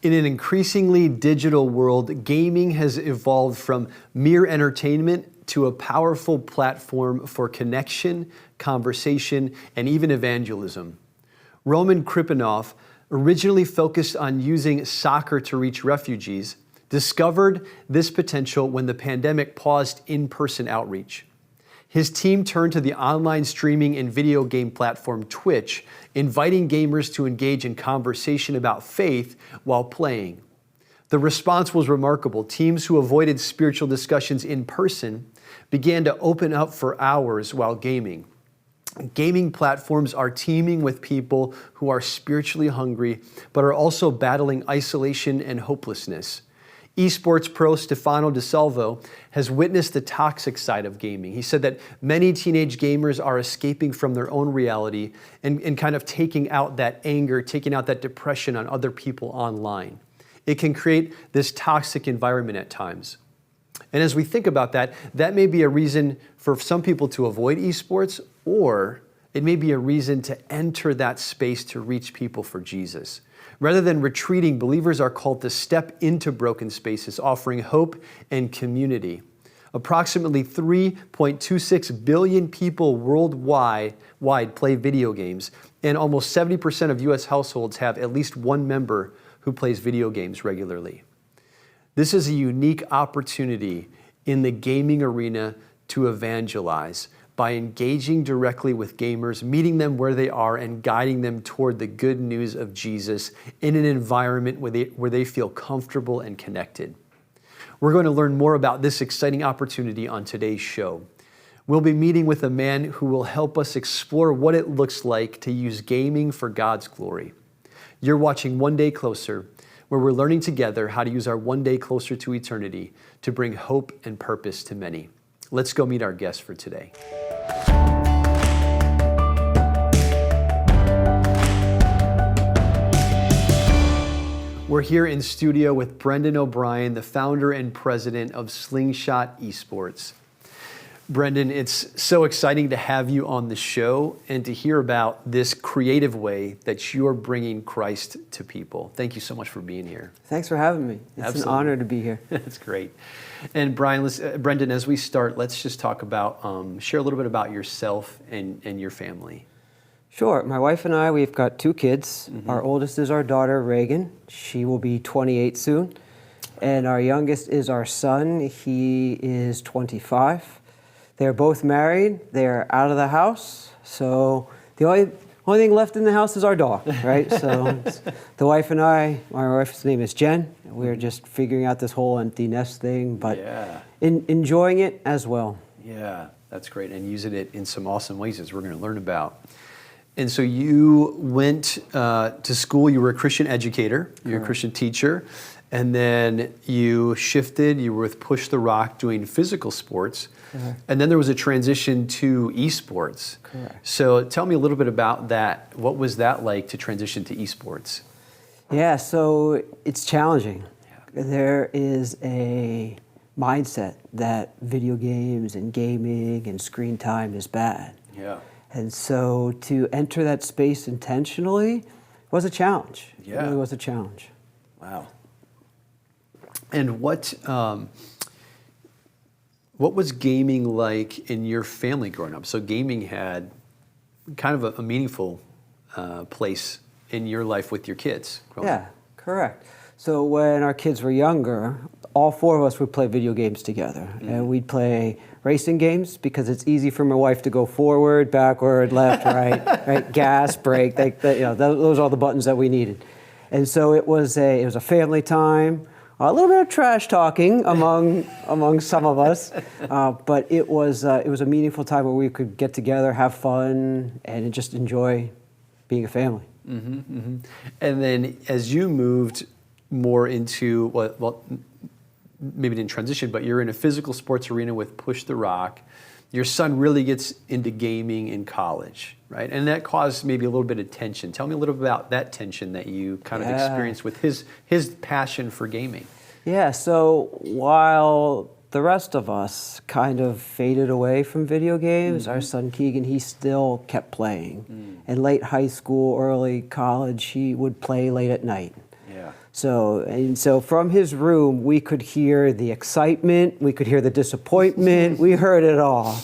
In an increasingly digital world, gaming has evolved from mere entertainment to a powerful platform for connection, conversation, and even evangelism. Roman Kripanov, originally focused on using soccer to reach refugees, discovered this potential when the pandemic paused in-person outreach. His team turned to the online streaming and video game platform Twitch, inviting gamers to engage in conversation about faith while playing. The response was remarkable. Teams who avoided spiritual discussions in person began to open up for hours while gaming. Gaming platforms are teeming with people who are spiritually hungry, but are also battling isolation and hopelessness. Esports pro Stefano De Salvo has witnessed the toxic side of gaming. He said that many teenage gamers are escaping from their own reality and kind of taking out that anger, taking out that depression on other people online. It can create this toxic environment at times. And as we think about that, that may be a reason for some people to avoid esports, or it may be a reason to enter that space to reach people for Jesus. Rather than retreating, believers are called to step into broken spaces, offering hope and community. Approximately 3.26 billion people worldwide play video games, and almost 70% of U.S. households have at least one member who plays video games regularly. This is a unique opportunity in the gaming arena to evangelize by engaging directly with gamers, meeting them where they are, and guiding them toward the good news of Jesus in an environment where they feel comfortable and connected. We're going to learn more about this exciting opportunity on today's show. We'll be meeting with a man who will help us explore what it looks like to use gaming for God's glory. You're watching One Day Closer, where we're learning together how to use our one day closer to eternity to bring hope and purpose to many. Let's go meet our guest for today. We're here in studio with Brendan O'Brien, the founder and president of Slingshot Esports. Brendan, it's so exciting to have you on the show and to hear about this creative way that you're bringing Christ to people. Thank you so much for being here. Thanks for having me. It's Absolutely. An honor to be here. That's great. And Brendan, as we start, let's just talk about, share a little bit about yourself and your family. Sure. My wife and I, we've got 2 kids. Mm-hmm. Our oldest is our daughter, Reagan. She will be 28 soon. And our youngest is our son. He is 25. They're both married. They're out of the house. So the only thing left in the house is our dog, right? So the wife and I, my wife's name is Jen. We're just figuring out this whole empty nest thing, but enjoying it as well. Yeah, that's great. And using it in some awesome ways as we're going to learn about. And so you went to school, you were a Christian educator, you're a Christian teacher, and then you shifted, you were with Push the Rock doing physical sports, and then there was a transition to esports. Correct. So tell me a little bit about that. What was that like to transition to esports? Yeah, so it's challenging. Yeah. There is a mindset that video games and gaming and screen time is bad. Yeah. And so to enter that space intentionally was a challenge. Yeah. It really was a challenge. Wow. And what was gaming like in your family growing up? So gaming had kind of a meaningful place in your life with your kids growing up. Yeah, correct. So when our kids were younger, all 4 of us would play video games together. Mm-hmm. And we'd play racing games because it's easy for my wife to go forward, backward, left, right, gas, brake. Those are all the buttons that we needed. And so it was a family time, a little bit of trash talking among some of us, but it was a meaningful time where we could get together, have fun, and just enjoy being a family. Mm-hmm, mm-hmm. And then as you moved more into maybe didn't transition, but you're in a physical sports arena with Push the Rock. Your son really gets into gaming in college, right? And that caused maybe a little bit of tension. Tell me a little bit about that tension that you kind of experienced with his passion for gaming. Yeah, so while the rest of us kind of faded away from video games, our son Keegan, he still kept playing. In late high school, early college, he would play late at night. Yeah. So from his room, we could hear the excitement, we could hear the disappointment, we heard it all.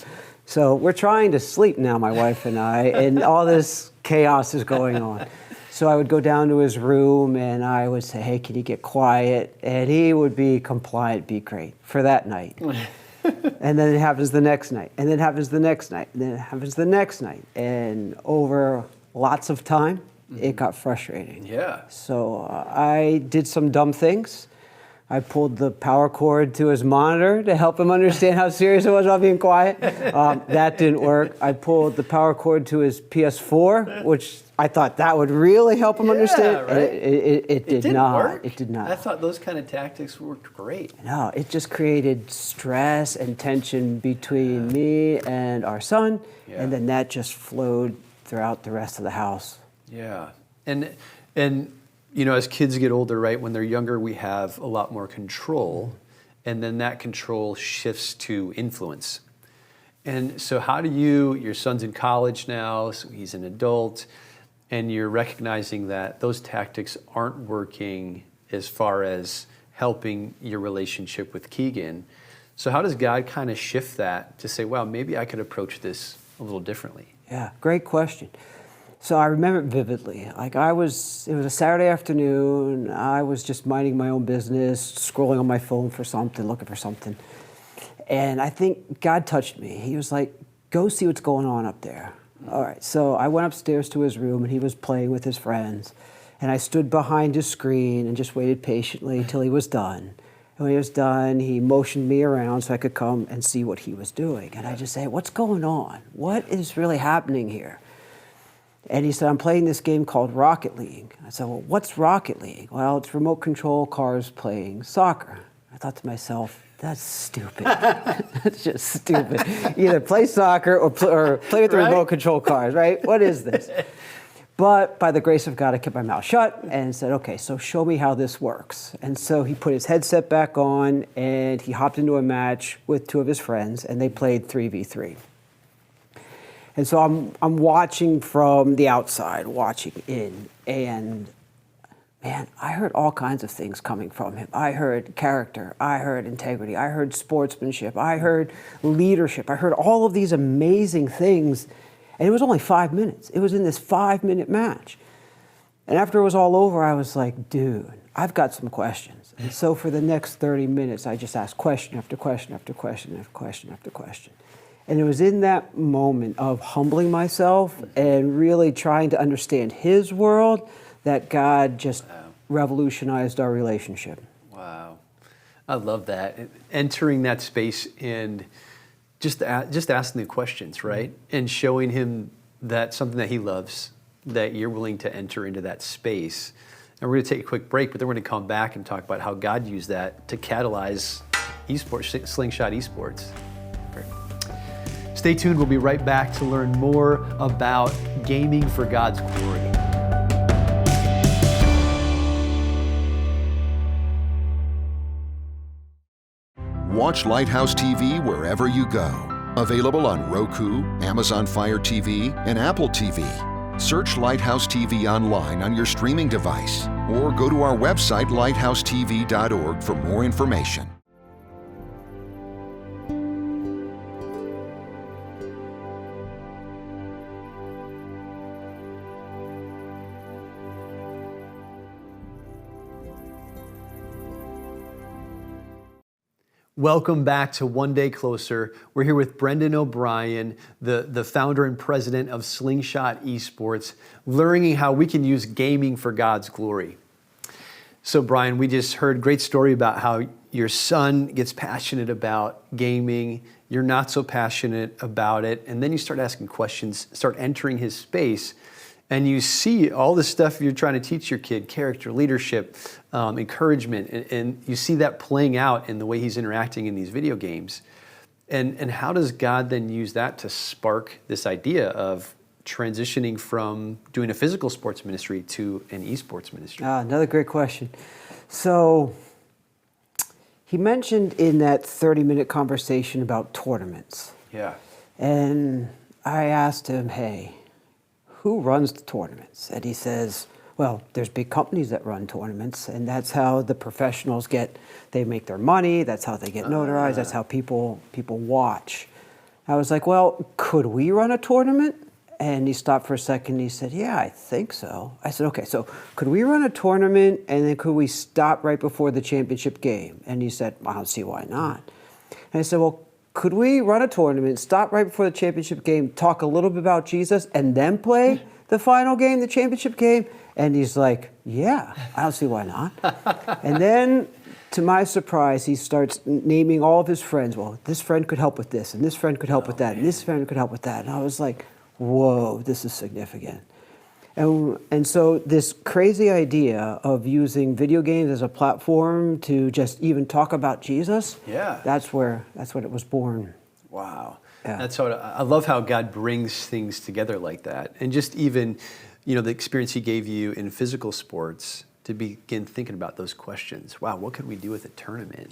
So we're trying to sleep now, my wife and I, and all this chaos is going on. So I would go down to his room and I would say, hey, can you get quiet? And he would be compliant, be great for that night. And then it happens the next night, and then it happens the next night, and then it happens the next night. And over lots of time, it got frustrating. Yeah. So I did some dumb things. I pulled the power cord to his monitor to help him understand how serious it was about being quiet. That didn't work. I pulled the power cord to his PS4, which I thought that would really help him understand. Right? It did not. Work? It did not. I thought those kind of tactics worked great. No, it just created stress and tension between me and our son, and then that just flowed throughout the rest of the house. Yeah, and you know, as kids get older, right, when they're younger, we have a lot more control, and then that control shifts to influence. And so how do your son's in college now, so he's an adult, and you're recognizing that those tactics aren't working as far as helping your relationship with Keegan. So how does God kind of shift that to say, wow, maybe I could approach this a little differently? Yeah, great question. So I remember it vividly. It was a Saturday afternoon. I was just minding my own business, scrolling on my phone for something, looking for something. And I think God touched me. He was like, go see what's going on up there. All right, so I went upstairs to his room and he was playing with his friends. And I stood behind his screen and just waited patiently until he was done. And when he was done, he motioned me around so I could come and see what he was doing. And I just said, what's going on? What is really happening here? And he said, I'm playing this game called Rocket League. I said, well, what's Rocket League? Well, it's remote control cars playing soccer. I thought to myself, that's stupid. That's just stupid. Either play soccer or play with the remote control cars, right? What is this? But by the grace of God, I kept my mouth shut and said, okay, so show me how this works. And so he put his headset back on and he hopped into a match with two of his friends and they played 3v3. And so I'm watching from the outside, watching in, and man, I heard all kinds of things coming from him. I heard character, I heard integrity, I heard sportsmanship, I heard leadership, I heard all of these amazing things, and it was only 5 minutes. It was in this 5-minute match. And after it was all over, I was like, dude, I've got some questions. And so for the next 30 minutes, I just asked question after question after question after question after question. And it was in that moment of humbling myself and really trying to understand his world that God just revolutionized our relationship. Wow. I love that. Entering that space and just asking the questions, right? And showing him that something that he loves, that you're willing to enter into that space. And we're going to take a quick break, but then we're going to come back and talk about how God used that to catalyze esports, Slingshot esports. Stay tuned. We'll be right back to learn more about gaming for God's glory. Watch Lighthouse TV wherever you go. Available on Roku, Amazon Fire TV, and Apple TV. Search Lighthouse TV online on your streaming device or go to our website lighthousetv.org for more information. Welcome back to One Day Closer. We're here with Brendan O'Brien, the founder and president of Slingshot Esports, learning how we can use gaming for God's glory. So Brian, we just heard a great story about how your son gets passionate about gaming, you're not so passionate about it, and then you start asking questions, start entering his space, and you see all the stuff you're trying to teach your kid, character, leadership, encouragement, and you see that playing out in the way he's interacting in these video games. And how does God then use that to spark this idea of transitioning from doing a physical sports ministry to an esports ministry? Another great question. So he mentioned in that 30-minute conversation about tournaments. Yeah. And I asked him, hey, who runs the tournaments? And he says, Well, there's big companies that run tournaments, and that's how the professionals they make their money, that's how they get notarized, that's how people watch. I was like, well, could we run a tournament? And he stopped for a second and he said, yeah, I think so. I said, okay, so could we run a tournament and then could we stop right before the championship game? And he said, I don't see why not. And I said, well, could we run a tournament, stop right before the championship game, talk a little bit about Jesus, and then play the final game, the championship game? And he's like, yeah, I don't see why not. And then, to my surprise, he starts naming all of his friends. Well, this friend could help with this, and this friend could help with that, and this friend could help with that. And I was like, whoa, this is significant. And so this crazy idea of using video games as a platform to just even talk about Jesus, that's when it was born. Wow. Yeah. That's how I love how God brings things together like that. And just even, the experience he gave you in physical sports to begin thinking about those questions. Wow, what could we do with a tournament?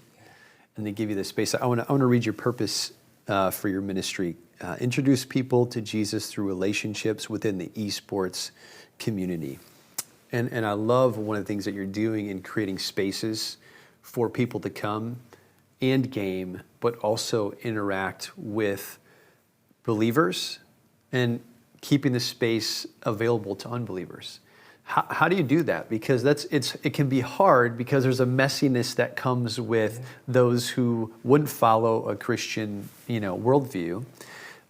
And they give you this space. I want to read your purpose for your ministry. Introduce people to Jesus through relationships within the esports community. And I love one of the things that you're doing in creating spaces for people to come and game, but also interact with believers and keeping the space available to unbelievers. How do you do that? Because it can be hard because there's a messiness that comes with those who wouldn't follow a Christian, worldview,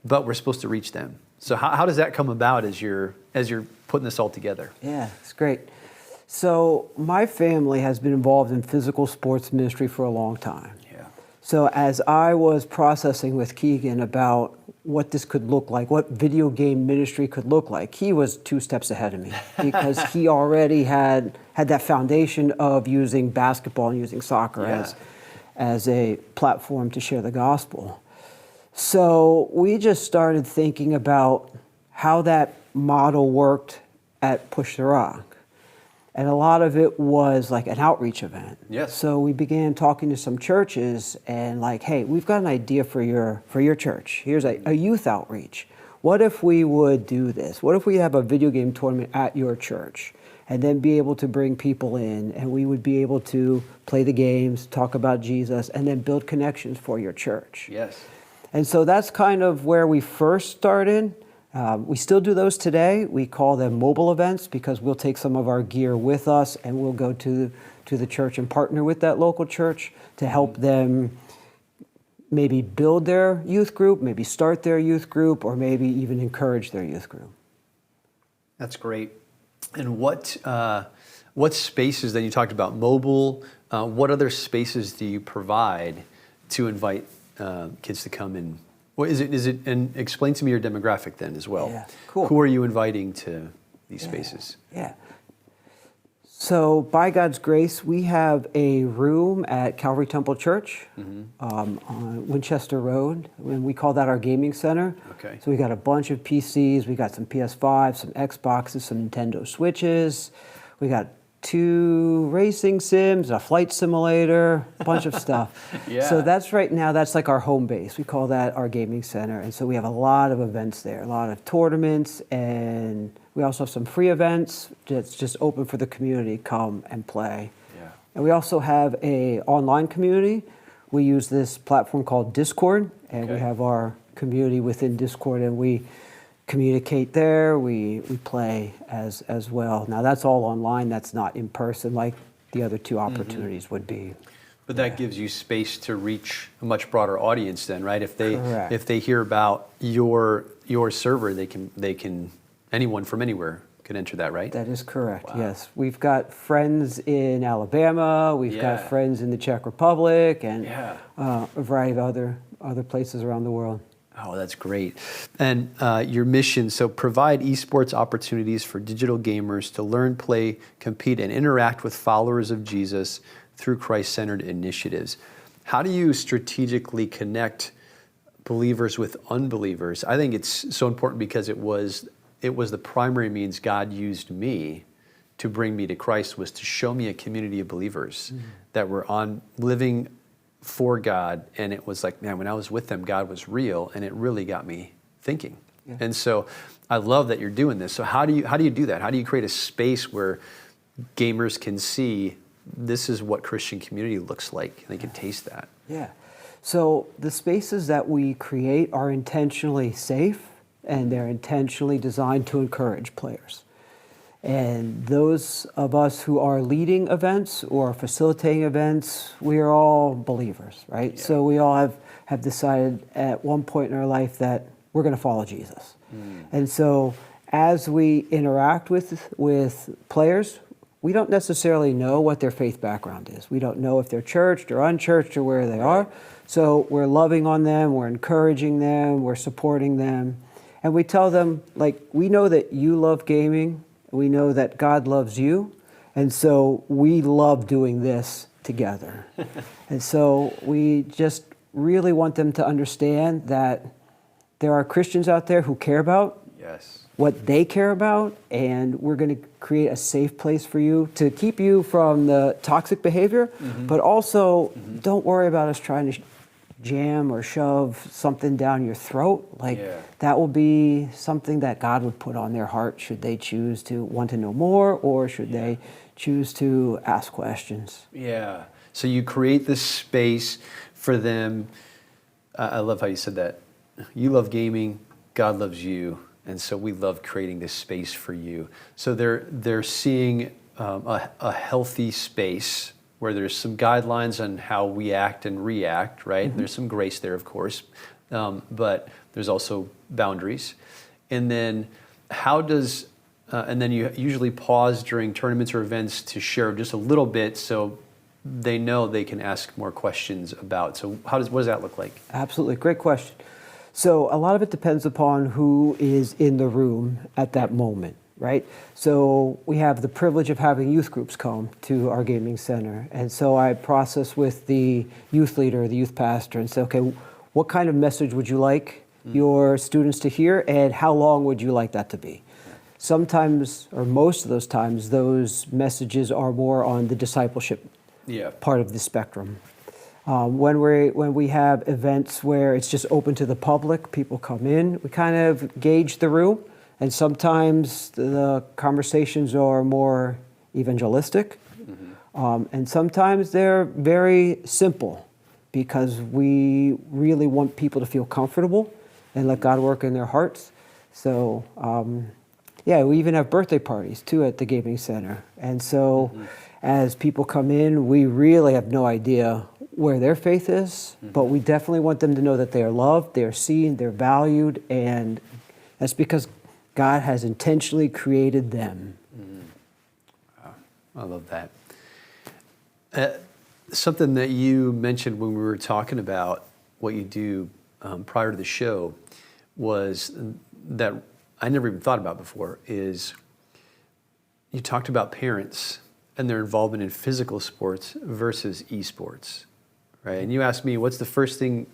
but we're supposed to reach them. So how does that come about as you're putting this all together? Yeah, it's great. So my family has been involved in physical sports ministry for a long time. Yeah. So as I was processing with Keegan about what this could look like, what video game ministry could look like, he was 2 steps ahead of me because he already had that foundation of using basketball and using soccer as a platform to share the gospel. So we just started thinking about how that model worked at Push the Rock. And a lot of it was like an outreach event. Yes. So we began talking to some churches and like, hey, we've got an idea for your church. Here's a youth outreach. What if we would do this? What if we have a video game tournament at your church and then be able to bring people in and we would be able to play the games, talk about Jesus, and then build connections for your church. Yes. And so that's kind of where we first started. We still do those today. We call them mobile events because we'll take some of our gear with us and we'll go to the church and partner with that local church to help them maybe build their youth group, maybe start their youth group, or maybe even encourage their youth group. That's great. And what spaces, then you talked about mobile, what other spaces do you provide to invite kids to come in? Well, is it, and explain to me your demographic then as well. Yeah, cool. Who are you inviting to these spaces? Yeah. So by God's grace, we have a room at Calvary Temple Church on Winchester Road, and we call that our gaming center. Okay. So we got a bunch of PCs, we got some PS5s, some Xboxes, some Nintendo Switches, we got 2 racing sims, a flight simulator, a bunch of stuff. Yeah. So that's right now, that's like our home base. We call that our gaming center. And so we have a lot of events there, a lot of tournaments, and we also have some free events that's just open for the community, come and play. Yeah. And we also have a online community. We use this platform called Discord, and we have our community within Discord, and we communicate there, we play as well. Now that's all online, that's not in person like the other 2 opportunities would be. But that gives you space to reach a much broader audience then, right? Correct. If they hear about your server, they can anyone from anywhere could enter that, right? That is correct, Wow. yes. We've got friends in Alabama, we've got friends in the Czech Republic, and a variety of other places around the world. Oh, that's great. And your mission, so provide esports opportunities for digital gamers to learn, play, compete, and interact with followers of Jesus through Christ-centered initiatives. How do you strategically connect believers with unbelievers? I think it's so important because it was the primary means God used me to bring me to Christ, was to show me a community of believers that were living for God, and it was like, man, when I was with them, God was real, and it really got me thinking. Yeah. And so I love that you're doing this. So how do you do that? How do you create a space where gamers can see this is what Christian community looks like, and they can taste that? Yeah. So the spaces that we create are intentionally safe, and they're intentionally designed to encourage players. And those of us who are leading events or facilitating events, we are all believers, right? Yeah. So we all have decided at one point in our life that we're going to follow Jesus. And so as we interact with players, we don't necessarily know what their faith background is. We don't know if they're churched or unchurched or where they are. So we're loving on them, we're encouraging them, we're supporting them. And we tell them, like, we know that you love gaming, we know that God loves you, and so we love doing this together. And so we just really want them to understand that there are Christians out there who care about what they care about, and we're going to create a safe place for you to keep you from the toxic behavior, but also don't worry about us trying to jam or shove something down your throat. Like, that will be something that God would put on their heart should they choose to want to know more, or should they choose to ask questions. Yeah. So you create this space for them. I love how you said that. You love gaming, God loves you, and so we love creating this space for you. So they're seeing a healthy space where there's some guidelines on how we act and react, right? There's some grace there, of course, but there's also boundaries. And then and then you usually pause during tournaments or events to share just a little bit so they know they can ask more questions about. So what does that look like? Absolutely, great question. So a lot of it depends upon who is in the room at that moment, right? So we have the privilege of having youth groups come to our gaming center. And so I process with the youth leader, the youth pastor, and say, okay, what kind of message would you like your students to hear, and how long would you like that to be? Sometimes, or most of those times, those messages are more on the discipleship part of the spectrum. When we have events where it's just open to the public, people come in, we kind of gauge the room, and sometimes the conversations are more evangelistic, and sometimes they're very simple, because we really want people to feel comfortable and let God work in their hearts. So, we even have birthday parties too at the gaming center, and so as people come in, we really have no idea where their faith is, but we definitely want them to know that they are loved, they are seen, they're valued, and that's because God has intentionally created them. Wow, I love that. Something that you mentioned when we were talking about what you do prior to the show was that I never even thought about before, is you talked about parents and their involvement in physical sports versus esports. Right, and you asked me, what's the first thing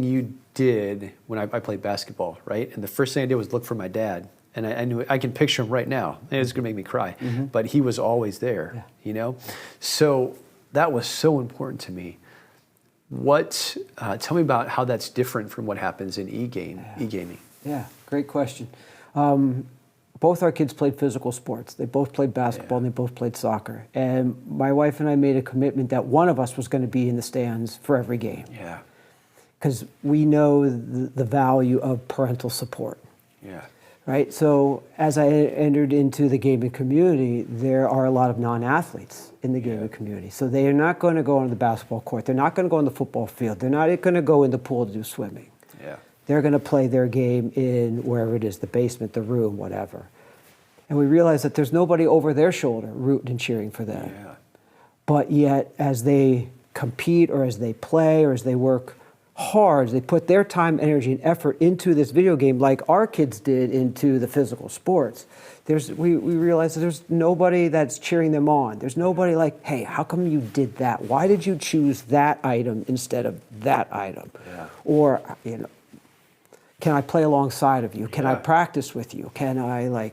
you did when I played basketball, right? And the first thing I did was look for my dad, and I knew I can picture him right now. And it's gonna make me cry, but he was always there, you know. So that was so important to me. Tell me about how that's different from what happens in e-gaming. Yeah, great question. Both our kids played physical sports. They both played basketball and they both played soccer. And my wife and I made a commitment that one of us was going to be in the stands for every game. Yeah. Because we know the value of parental support. Yeah. Right? So as I entered into the gaming community, there are a lot of non-athletes in the gaming community. So they are not going to go on the basketball court. They're not going to go on the football field. They're not going to go in the pool to do swimming. Yeah. They're going to play their game in wherever it is, the basement, the room, whatever. And we realize that there's nobody over their shoulder rooting and cheering for them. Yeah. But yet, as they compete or as they play or as they work hard, they put their time, energy, and effort into this video game like our kids did into the physical sports. We realize that there's nobody that's cheering them on. There's nobody like, hey, how come you did that? Why did you choose that item instead of that item? Yeah. Or, can I play alongside of you? Can I practice with you? Can I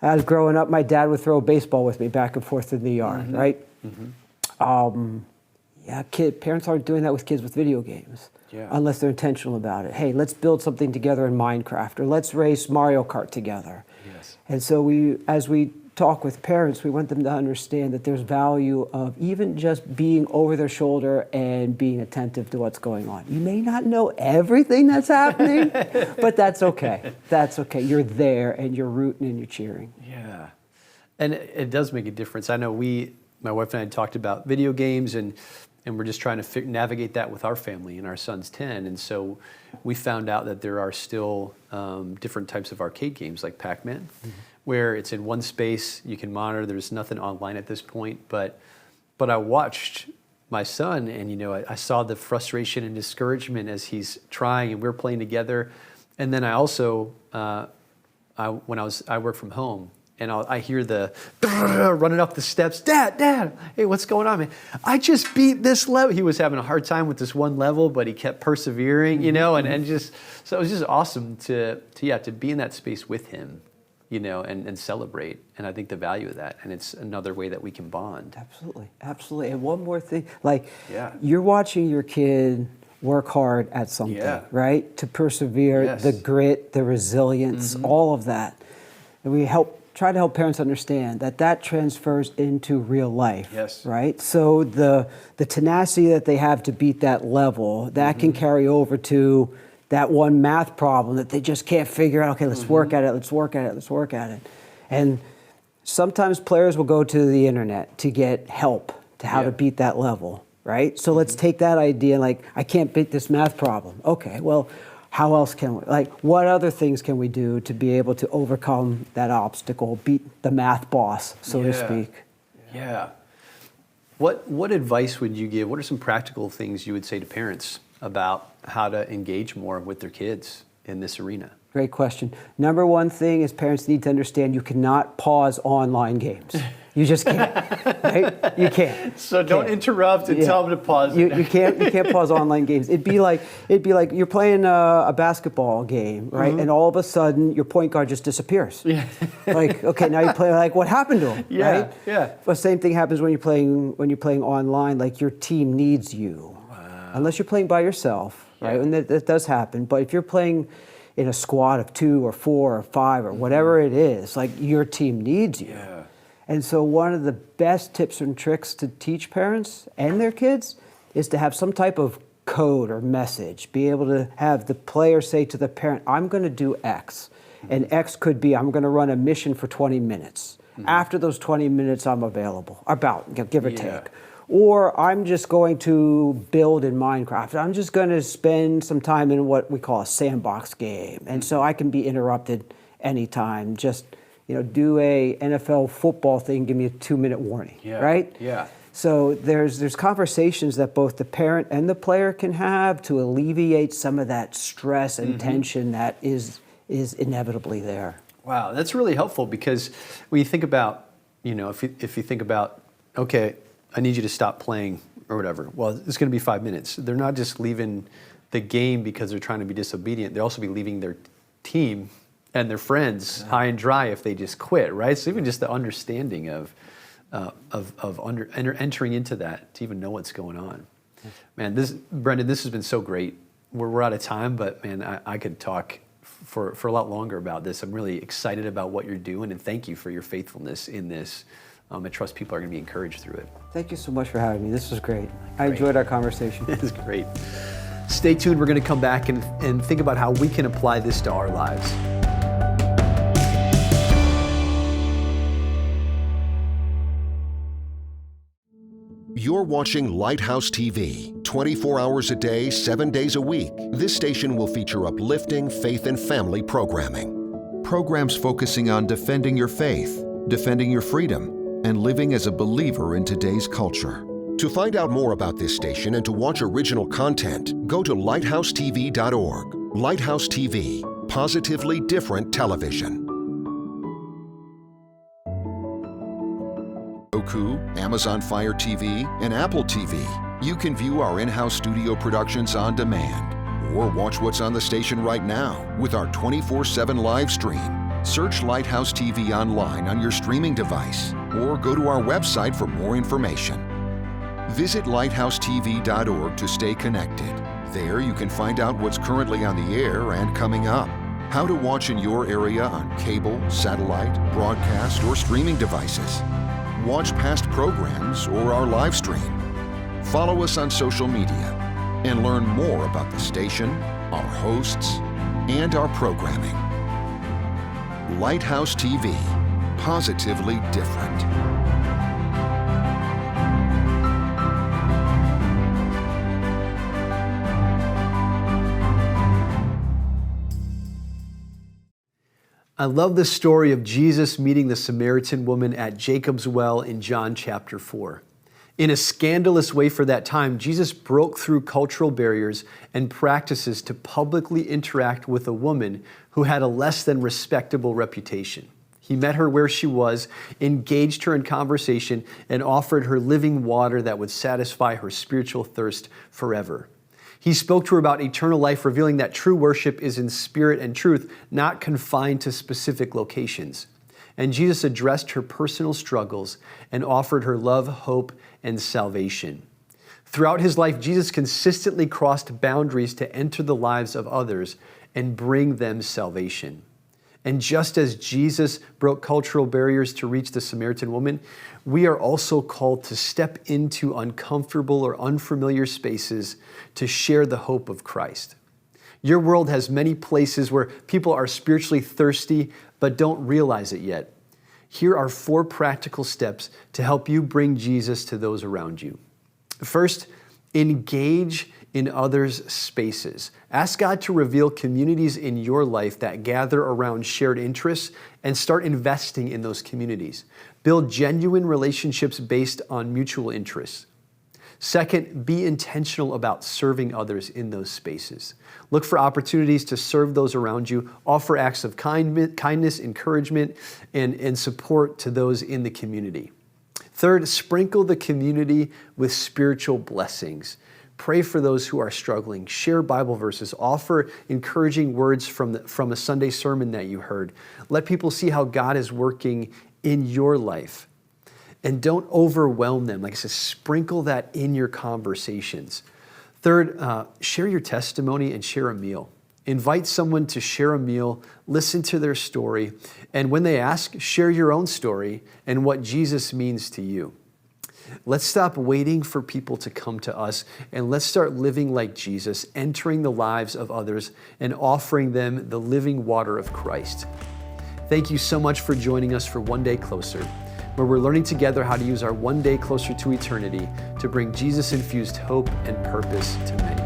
as growing up, my dad would throw a baseball with me back and forth in the yard, right? Yeah, parents aren't doing that with kids with video games. Yeah. Unless they're intentional about it. Hey, let's build something together in Minecraft, or let's race Mario Kart together. Yes. And so as we talk with parents, we want them to understand that there's value of even just being over their shoulder and being attentive to what's going on. You may not know everything that's happening, but that's okay. That's okay. You're there and you're rooting and you're cheering. Yeah. And it does make a difference. I know my wife and I talked about video games, and we're just trying to navigate that with our family, and our son's 10. And so we found out that there are still different types of arcade games like Pac-Man, where it's in one space, you can monitor, there's nothing online at this point. But I watched my son, and I saw the frustration and discouragement as he's trying, and we're playing together. And then I also, I work from home, and I hear the running up the steps. Dad, hey, what's going on, man? I just beat this level. He was having a hard time with this one level, but he kept persevering, and just, so it was just awesome to be in that space with him, and celebrate. And I think the value of that, and it's another way that we can bond. Absolutely. And one more thing, you're watching your kid work hard at something, right? To persevere, the grit, the resilience, all of that. And we try to help parents understand that transfers into real life, right? So the tenacity that they have to beat that level, that can carry over to that one math problem that they just can't figure out. Okay, let's work at it. And sometimes players will go to the internet to get help to how to beat that level, right? So let's take that idea, I can't beat this math problem. Okay, well, how else can we, what other things can we do to be able to overcome that obstacle, beat the math boss, so to speak? Yeah. What advice would you give? What are some practical things you would say to parents about how to engage more with their kids in this arena? Great question. Number one thing is parents need to understand you cannot pause online games. You just can't, right? You can't. So don't interrupt and tell them to pause. You can't pause online games. It'd be like you're playing a basketball game, right? And all of a sudden your point guard just disappears. Yeah. Okay, now you play. What happened to him? Right? Yeah. The same thing happens when you're playing online. Your team needs you, unless you're playing by yourself, right? And that does happen. But if you're playing in a squad of 2 or 4 or 5 or whatever it is, your team needs you. Yeah. And so one of the best tips and tricks to teach parents and their kids is to have some type of code or message. Be able to have the player say to the parent, I'm going to do X. And X could be, I'm going to run a mission for 20 minutes. After those 20 minutes, I'm available, give or take. Or I'm just going to build in Minecraft. I'm just going to spend some time in what we call a sandbox game. And so I can be interrupted anytime. Just do a NFL football thing, give me a 2-minute warning, right? Yeah. So there's conversations that both the parent and the player can have to alleviate some of that stress and tension that is inevitably there. Wow, that's really helpful, because when you think about, if you think about, okay, I need you to stop playing or whatever. Well, it's going to be 5 minutes. They're not just leaving the game because they're trying to be disobedient. They'll also be leaving their team and their friends high and dry if they just quit, right? So even just the understanding of entering into that to even know what's going on. Man, Brendan, this has been so great. We're out of time, but man, I could talk for a lot longer about this. I'm really excited about what you're doing, and thank you for your faithfulness in this. I trust people are going to be encouraged through it. Thank you so much for having me. This was great. I enjoyed our conversation. It was great. Stay tuned. We're going to come back and think about how we can apply this to our lives. You're watching Lighthouse TV, 24 hours a day, 7 days a week. This station will feature uplifting faith and family programming. Programs focusing on defending your faith, defending your freedom, and living as a believer in today's culture. To find out more about this station and to watch original content, go to lighthousetv.org. Lighthouse TV, positively different television. Roku, Amazon Fire TV, and Apple TV. You can view our in-house studio productions on demand, or watch what's on the station right now with our 24/7 live stream. Search Lighthouse TV online on your streaming device, or go to our website for more information. Visit lighthousetv.org to stay connected. There you can find out what's currently on the air and coming up, how to watch in your area on cable, satellite, broadcast, or streaming devices. Watch past programs or our live stream. Follow us on social media and learn more about the station, our hosts, and our programming. Lighthouse TV, positively different. I love the story of Jesus meeting the Samaritan woman at Jacob's well in John chapter 4. In a scandalous way for that time, Jesus broke through cultural barriers and practices to publicly interact with a woman who had a less than respectable reputation. He met her where she was, engaged her in conversation, and offered her living water that would satisfy her spiritual thirst forever. He spoke to her about eternal life, revealing that true worship is in spirit and truth, not confined to specific locations. And Jesus addressed her personal struggles and offered her love, hope, and salvation. Throughout his life, Jesus consistently crossed boundaries to enter the lives of others and bring them salvation. And just as Jesus broke cultural barriers to reach the Samaritan woman, we are also called to step into uncomfortable or unfamiliar spaces to share the hope of Christ. Your world has many places where people are spiritually thirsty but don't realize it yet. Here are 4 practical steps to help you bring Jesus to those around you. First, engage in others' spaces. Ask God to reveal communities in your life that gather around shared interests and start investing in those communities. Build genuine relationships based on mutual interests. Second, be intentional about serving others in those spaces. Look for opportunities to serve those around you. Offer acts of kindness, encouragement, and support to those in the community. Third, sprinkle the community with spiritual blessings. Pray for those who are struggling. Share Bible verses. Offer encouraging words from a Sunday sermon that you heard. Let people see how God is working in your life. And don't overwhelm them. Like I said, sprinkle that in your conversations. Third, share your testimony and share a meal. Invite someone to share a meal, listen to their story, and when they ask, share your own story and what Jesus means to you. Let's stop waiting for people to come to us, and let's start living like Jesus, entering the lives of others and offering them the living water of Christ. Thank you so much for joining us for One Day Closer, where we're learning together how to use our one day closer to eternity to bring Jesus-infused hope and purpose to many.